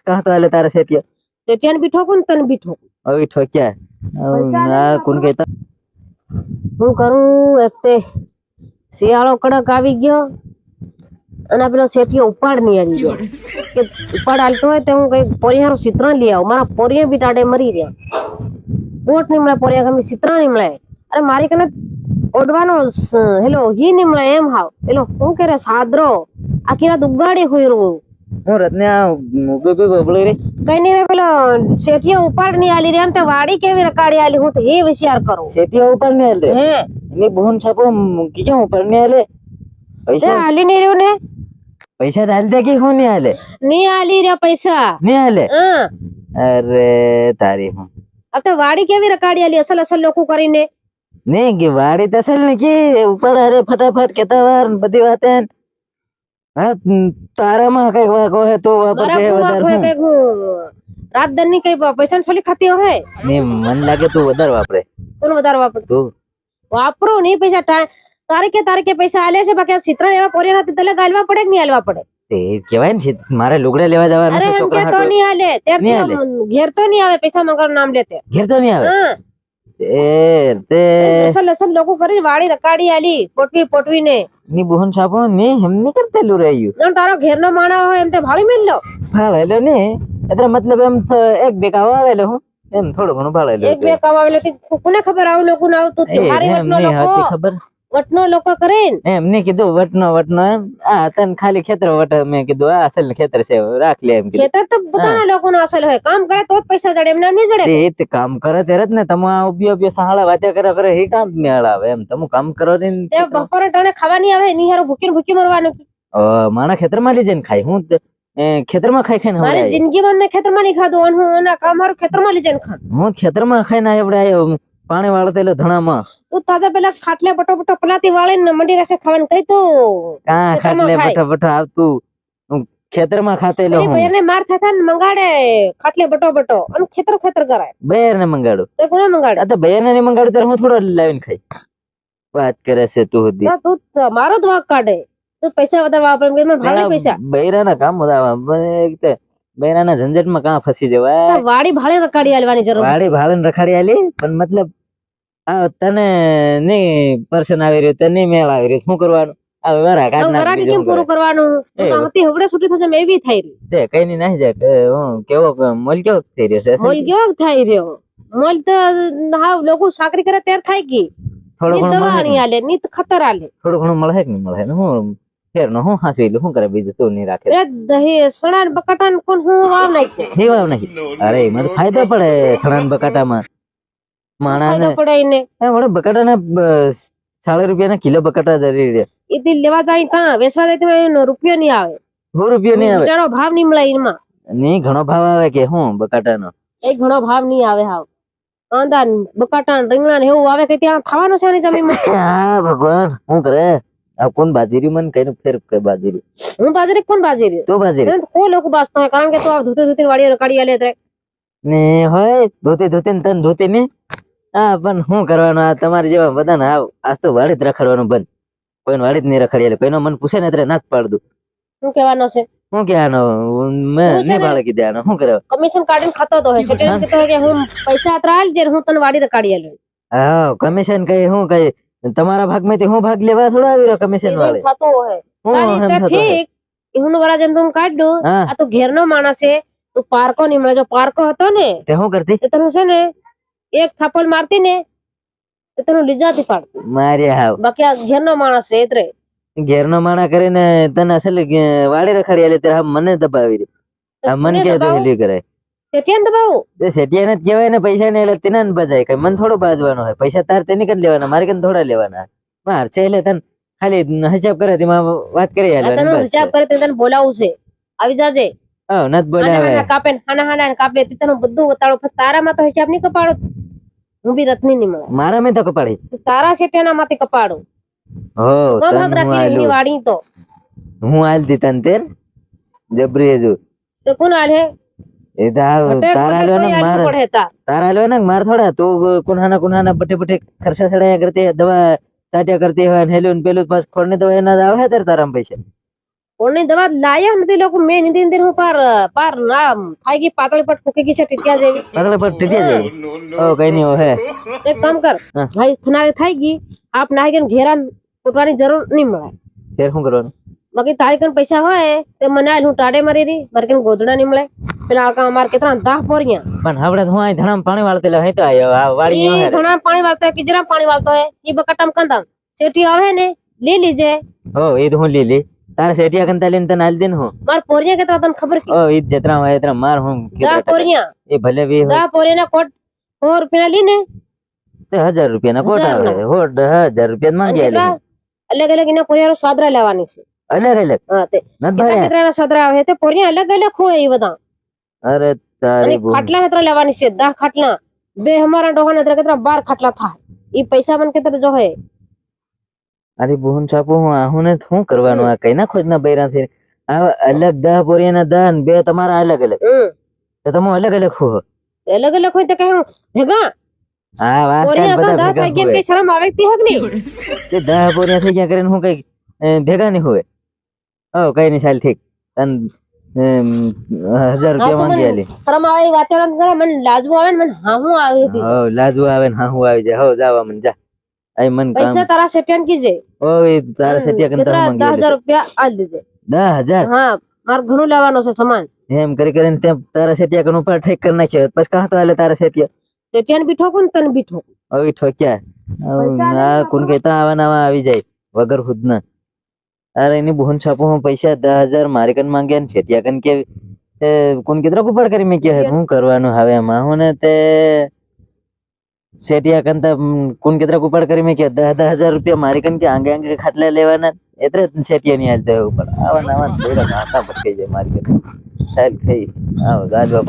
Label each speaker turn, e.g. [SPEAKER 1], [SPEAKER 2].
[SPEAKER 1] कहाँ तो आले तारा सेठिया
[SPEAKER 2] सेठिया ने भी ठोकू ने तने भी ठोकू
[SPEAKER 1] अभी ठोक्या ना कौन कहता
[SPEAKER 2] હું કરું એક તે શિયાળો કડક આવી ગયો અને પેલો શેઠિયો ઉપાડ નહીં આવી ગયો કે ઉપાડ હાલતો હોય તો હું કઈ પોરિયારો ચિત્ર લઈ આવું મારા પોરિયા બી ટાડે મરી રહ્યા કોટ નહીં મળે પોરિયા ગમે ચિત્ર નહીં મળે અરે મારી કને ઓડવાનો હેલો હી નહીં મળે એમ હાવ પેલો શું કરે સાદરો આખી રાત ઉગાડી હોય રહું
[SPEAKER 1] હું રત્ન્યા બબળી રે
[SPEAKER 2] કઈ નહીં રે પેલો શેઠિયો ઉપાડ નહીં આલી રે એમ તે વાડી કેવી રકાડી આલી હું તો એ વિચાર કરું
[SPEAKER 1] सेठिया ऊपर नहीं आले
[SPEAKER 2] હે
[SPEAKER 1] नहीं बहन छापो क्यों ऊपर नहीं आले पैसा
[SPEAKER 2] આલી નહીં રહ્યું ને
[SPEAKER 1] पैसा डाल दे कि क्यों नहीं आले
[SPEAKER 2] નહીં આલી રે પૈસા
[SPEAKER 1] नहीं आले
[SPEAKER 2] હા
[SPEAKER 1] अरे तारी हूँ
[SPEAKER 2] अब तो वाड़ी केवी रकाड़ी आली असल असल लोको करीने
[SPEAKER 1] नहीं कि वाड़ी तसल ने की ऊपर अरे फटाफट कहता वार बदी बातें हाँ तारा में कई को है तो वहाँ पर कहे वदर हूँ
[SPEAKER 2] रात दिन नहीं कई पैसा छोली खाती हो है
[SPEAKER 1] नहीं मन लागे तू वदर वापरे
[SPEAKER 2] कौन बता वापर
[SPEAKER 1] तू
[SPEAKER 2] वापरो नहीं पैसा तारे के पैसा आले से बाकी चित्र लेवा पोरे ना तले गालवा पड़े नहीं आलवा पड़े
[SPEAKER 1] ते केवाय ने मारे लुगड़े लेवा जवाना
[SPEAKER 2] अरे
[SPEAKER 1] से
[SPEAKER 2] हम
[SPEAKER 1] छोकरा
[SPEAKER 2] के तो नहीं आले तेरे
[SPEAKER 1] नहीं आले।
[SPEAKER 2] घेर तो नहीं आवे पैसा मंगर नाम लेते
[SPEAKER 1] घेर तो नहीं आवे
[SPEAKER 2] हां
[SPEAKER 1] ते
[SPEAKER 2] असल असल लोको करी वाड़ी रकाड़ी आली पोटवी ने
[SPEAKER 1] नी बहन छापो नहीं हम नहीं करते लू रही
[SPEAKER 2] ना तारो घेर नो माना हो एम ते भाड़ी मिल लो
[SPEAKER 1] भाड़ेलो ने એટલે मतलब એમ એક બેકાવા આવેલો હું એમ થોડો ઘણો ભાડેલો
[SPEAKER 2] एक बे कमावेले ती कोने खबर आव लोको ना तू मारी
[SPEAKER 1] એમ
[SPEAKER 2] वटनो
[SPEAKER 1] નહીં હતી
[SPEAKER 2] लोको
[SPEAKER 1] ખબર
[SPEAKER 2] वटनो लोको करेन
[SPEAKER 1] એમ નહીં કીધું વટનો એમ આ તને ખાલી ખેતર વટ મેં કીધું આ અસલ ખેતર છે રાખ લે એમ કીધું
[SPEAKER 2] खेतर तो बताना लोको नो असल है काम करे तो पैसा जड़े एमना नहीं जड़े
[SPEAKER 1] તે કામ કરે ત્યારે જ ને તમે ઉભી સહાળા વાત્યા કરે એ કામ મેળાવે એમ તમે કામ કરો ને
[SPEAKER 2] ते बपोरे टाणे खावा नहीं आवे नहीं हारो भूखी भूखी मरवानो
[SPEAKER 1] મારા ખેતરમાં લઈ જઈને ખાય હું ખેતરમાં ખાઈ ખાઈને
[SPEAKER 2] मारी
[SPEAKER 1] હવડાય
[SPEAKER 2] जिंदगी में खेतर में नहीं खादो अनु ना काम हारो खेतर में ले जन खा
[SPEAKER 1] હું ખેતરમાં ખાઈને હવડાય પાણી વાળો તેલો ધણામાં
[SPEAKER 2] तू ताजा पेला खाटले बटो बटो पलाती वाले न मंडी रसे खावन कई तो
[SPEAKER 1] કા
[SPEAKER 2] ખેતરમાં
[SPEAKER 1] ખાટલે
[SPEAKER 2] ખાય.
[SPEAKER 1] બઠા બઠા આવતું ખેતરમાં ખાતેલો
[SPEAKER 2] अरे
[SPEAKER 1] હું
[SPEAKER 2] बयर ने मार था मंगाड़े खाटले बटो बटो अन खेतर खेतर कराय
[SPEAKER 1] બહેર ને મંગાડું
[SPEAKER 2] तो कोने मंगाड़े
[SPEAKER 1] આ તો બહેર ને નહીં મંગાડું ત્યારે હું થોડો લાવીને ખાઈ વાત કરે છે તું હતી
[SPEAKER 2] ना तू मारो तो वाक काटे तू पैसा बता वापर में भाड़े पैसा
[SPEAKER 1] બૈરાના કામ બધા બૈરાના ઝંઝટમાં કાં ફસી જવાય
[SPEAKER 2] वाड़ी भाड़े रकाड़ी आलवानी जरूर
[SPEAKER 1] વાડી ભાડે રખાડી આલી પણ મતલબ આ તને નહીં પર્સન આવી રહ્યું તને મેળ આવી રહ્યું શું કરવાનું આ વરા કાઢ નાખ
[SPEAKER 2] વરાડી
[SPEAKER 1] બીજું
[SPEAKER 2] કેમ પૂરું કરવાનું
[SPEAKER 1] એ.
[SPEAKER 2] તો હતી હવડે છૂટી થશે મેં બી થઈ રહી
[SPEAKER 1] તે કઈ ની નાહી જાય કે હું કેવો મોલ કેવો થઈ રહ્યો છે
[SPEAKER 2] મોલ કેવો થઈ રહ્યો મોલ તો હાવ લોકો સાકરી કરે ત્યારે થાય કે
[SPEAKER 1] થોડો
[SPEAKER 2] ની
[SPEAKER 1] ઘણો
[SPEAKER 2] દવા
[SPEAKER 1] મળે
[SPEAKER 2] નહીં આલે ની તો ખતર આલે
[SPEAKER 1] થોડું ઘણું મળે કે નહીં મળે ને હું ફેર નો હું હાસી લું શું કરે બીજું તું નહીં રાખે
[SPEAKER 2] એ દહી સણા ને બકાટા ને કોણ હું વાવ નાખે
[SPEAKER 1] નહીં વાવ નહીં અરે એમાં તો ફાયદો પડે છણા બકાટામાં માણા ને
[SPEAKER 2] પડે એને
[SPEAKER 1] વડે બકાટા ના 60 રૂપિયા ના કિલો બકાટા જરી રહ્યા
[SPEAKER 2] ઈથી લેવા જાય તા વેચવા જાય તો એનો રૂપિયો નહીં આવે
[SPEAKER 1] 100 રૂપિયા નહીં આવે
[SPEAKER 2] જાણો ભાવ નહીં મળે એમાં
[SPEAKER 1] નહીં ઘણો ભાવ આવે કે હું બકાટાનો
[SPEAKER 2] એ ઘણો ભાવ નહીં આવે હાવ કાંદા ને બકાટા ને રીંગણા ને એવું આવે કે ત્યાં ખાવાનું છે ને જમીનમાં
[SPEAKER 1] હા ભગવાન શું કરે આ કોણ બાજરી મન કઈ ફેર કે બાજરી
[SPEAKER 2] હું બાજરી કોણ બાજરી
[SPEAKER 1] તો બાજરી
[SPEAKER 2] કોઈ લોકો બાજતા હોય કારણ કે તો આ ધોતી ધોતી વાડી રકાડી આલે એટલે
[SPEAKER 1] ને હોય ધોતી ધોતી ને તન ધોતી ને હા પણ શું કરવાનું આ તમારે જેવા બધાને આજ તો વાડી જ રખડવાનું બંધ કોઈને વાડી જ નહીં રખડી આલે કોઈનો મન પૂછે ને એટલે ના જ પાડ દઉં
[SPEAKER 2] શું કહેવાનો છે
[SPEAKER 1] શું કે આનો મેં
[SPEAKER 2] હું છે
[SPEAKER 1] નહીં
[SPEAKER 2] ને-
[SPEAKER 1] બાળકી કીધે આનો શું કરે
[SPEAKER 2] કમિશન કાઢીને ખાતો તો હોય સેટેલ કહેતો હોય કે હું પૈસા આતરા આલ જે હું તને વાડી રકાડી આલું
[SPEAKER 1] હા કમિશન કઈ શું કઈ તમારા ભાગમાંથી હું ભાગ લેવા થોડો આવી રહ્યો કમિશન વાળે
[SPEAKER 2] થતો હોય
[SPEAKER 1] હું
[SPEAKER 2] તારી
[SPEAKER 1] એમ
[SPEAKER 2] રીતે
[SPEAKER 1] થતો હોય.
[SPEAKER 2] ઠીક હું વરા જેમ તું કાઢ દો
[SPEAKER 1] હા
[SPEAKER 2] આ તો ઘેરનો માણસ છે તું પારકો નહીં મળે જો પારકો હતો ને
[SPEAKER 1] તે શું કરતી
[SPEAKER 2] તો તને છે ને એક થાપડ મારતી ને તો તને લીજાતી પાડતી
[SPEAKER 1] મારી હાવ
[SPEAKER 2] બાકી આ ઘેરનો માણસ છે એટલે
[SPEAKER 1] ઘેરનો માણા કરીને તને અસલ વાડી રખડી આલે ત્યારે મને દબાવી દે આ મન કે તો હેલી કરે
[SPEAKER 2] સેઠિયાને દબાવું
[SPEAKER 1] તે સેટિયાને જ કહેવાય ને પૈસા ને એટલે તેને જ બજાય કઈ મન થોડો બાજવાનો હોય પૈસા તાર તેની કઈ લેવાના મારે કઈ થોડા લેવાના માર છે એટલે તને ખાલી હિસાબ કરે તેમાં વાત કરી
[SPEAKER 2] આ તને
[SPEAKER 1] આલવાની
[SPEAKER 2] હિસાબ કરે તે તને બોલાવું છે આવી જાજે
[SPEAKER 1] હા નત બોલાવે
[SPEAKER 2] હાના કાપે ને હાના હાના કાપે તે તને બધું બતાડો પણ તારામાં તો હિસાબ નહીં કપાડો હું બી રત્ની નહીં મળે
[SPEAKER 1] મારા મેં તો કપાડી
[SPEAKER 2] તારા સેઠિયાના માંથી કપાડું
[SPEAKER 1] હો
[SPEAKER 2] કોમ
[SPEAKER 1] તન
[SPEAKER 2] હક
[SPEAKER 1] હું
[SPEAKER 2] રાખી એની
[SPEAKER 1] આલ્યું
[SPEAKER 2] વાડી તો
[SPEAKER 1] હું આલતી તન તેર જબરી હજુ
[SPEAKER 2] તો કોણ આલે
[SPEAKER 1] એ તો તારા હાલવાના માર
[SPEAKER 2] પડે તા
[SPEAKER 1] તારા હાલવાના માર થોડા તું કુન્હાના બટે બટે ખર્ચા ચડાયા કરતી દવા ચાટ્યા કરતી હોય ને હેલું ને પેલું પાસ ખોડને દવા એના જ આવે તારે તારામાં પૈસા
[SPEAKER 2] કોની દવા લાયા નથી લોકો મેં નીંદી નીંદી હું પાર ના ખાઈ ગઈ પાતળી પટ ફૂકી ગઈ છે ટીટિયા જેવી
[SPEAKER 1] પગલે પર ટીટિયા જાય ઓ કઈ નહીં હો હે
[SPEAKER 2] એક કામ કર
[SPEAKER 1] હા.
[SPEAKER 2] ભાઈ થનારી થઈ ગઈ આપ નાઈ ગઈ ઘેરા કૂટવાની જરૂર નહીં મળે
[SPEAKER 1] ફેર શું કરવાનું
[SPEAKER 2] બાકી તારી કન પૈસા હોય તે મને આલ હું ટાડે મરી રહી મારે કન ગોદડા નહીં મળે પેલા આકા અમાર કેટલા 10 પોરિયા
[SPEAKER 1] પણ આપણે તો હું અહીં ધણામ પાણી વાળતે હે તો આયો આ વાડી
[SPEAKER 2] ઈ ઘણા પાણી વાળતો હોય કિજરા પાણી વાળતો હોય ઈ બકટમ કંદમ શેઠી આવે ને લે લીજે
[SPEAKER 1] હો એ તો હું લીલી તારે સેટિયા કંતા લઈને તને આલ દે ને હું
[SPEAKER 2] માર પોરિયા કેટલા તને ખબર કે
[SPEAKER 1] ઓ ઈ જેતરા હોય એતરા માર હું
[SPEAKER 2] 10 પોરિયા
[SPEAKER 1] એ ભલે વી હોય
[SPEAKER 2] 10 પોરિયા ના કોટ 100 રૂપિયા લીને
[SPEAKER 1] તે 1000 રૂપિયા ના કોટ આવે હો 1000 રૂપિયા માંગી આલે
[SPEAKER 2] અલગ અલગ એના પોરિયા સાદરા લેવાની છે
[SPEAKER 1] અલગ અલગ
[SPEAKER 2] હા તે
[SPEAKER 1] નત ભાઈ
[SPEAKER 2] કેટલા સાદરા આવે તે પોરિયા અલગ અલગ હોય એ બધા
[SPEAKER 1] અરે તારી
[SPEAKER 2] અને ખાટલા હેતરા લેવાની છે 10 ખાટલા બે હમારા ડોહા ને કેટલા 12 ખાટલા થાય ઈ પૈસા મને કેટલા જો હે
[SPEAKER 1] અરે બોન છાપો હું આહું ને શું કરવાનું આ કઈ ના ખોજના બૈરા થી આ અલગ 10 પોરિયા ના 10 ને બે તમારા અલગ અલગ તો તમે અલગ અલગ ખો
[SPEAKER 2] અલગ અલગ હોય તો કહું ભેગા
[SPEAKER 1] હા વાસ
[SPEAKER 2] પોરિયા
[SPEAKER 1] બધા
[SPEAKER 2] દા
[SPEAKER 1] ભેગા
[SPEAKER 2] થઈ ગયા
[SPEAKER 1] હોય
[SPEAKER 2] કે શરમ આવે તી હક નહીં
[SPEAKER 1] તે 10 પોરિયા થઈ ગયા કરીને હું કઈ ભેગા નહીં હોય ઓ કઈ નહીં ચાલ ઠીક તન 1000 રૂપિયા માંગી આલી
[SPEAKER 2] શરમ આવે એ વાતો ન કરે મને લાજવું આવે ને મને હાહું આવે હતી
[SPEAKER 1] હો લાજુ આવે ને હા હું આવી જાય હો જાવા મન જા આઈ મન કામ
[SPEAKER 2] પૈસા તારા સેટિયન કીજે
[SPEAKER 1] ઓ એ તારા સેટિયા કંતા
[SPEAKER 2] કેટલા
[SPEAKER 1] માંગી
[SPEAKER 2] 10000 રૂપિયા આલ દેજે
[SPEAKER 1] 10000
[SPEAKER 2] હા માર ઘણું લેવાનો છે સામાન
[SPEAKER 1] એમ કરી કરીને તે તારા સેટિયા કન ઉપર ઠેક કરી નાખ્યો પછી કહા તો આલે તારા સેટિયા
[SPEAKER 2] સેટિયન બી ઠોકું ને તને બી ઠોકું
[SPEAKER 1] હવે ઠોક્યા આ કોણ કહેતા આવા નવા આવી જાય વગર ખુદના અરે એની બોહન છાપો હું પૈસા 10000 મારી કન માંગ્યા ને સેટિયા કન કે કોણ કિતરા કુપાડ કરી મેં કે હું કરવાનું હવે એમાં હું ને તે સેટિયા કંતા કોણ કિતરા કુપાડ કરી મેં કે 10000 રૂપિયા મારી કન કે આંગે આંગે ખાટલા લેવાના એટલે સેટિયા ની આજ દે ઉપર આવા નવા બેડા નાતા પટકાઈ જાય મારી કન ચાલ ખાઈ આવો ગાજવા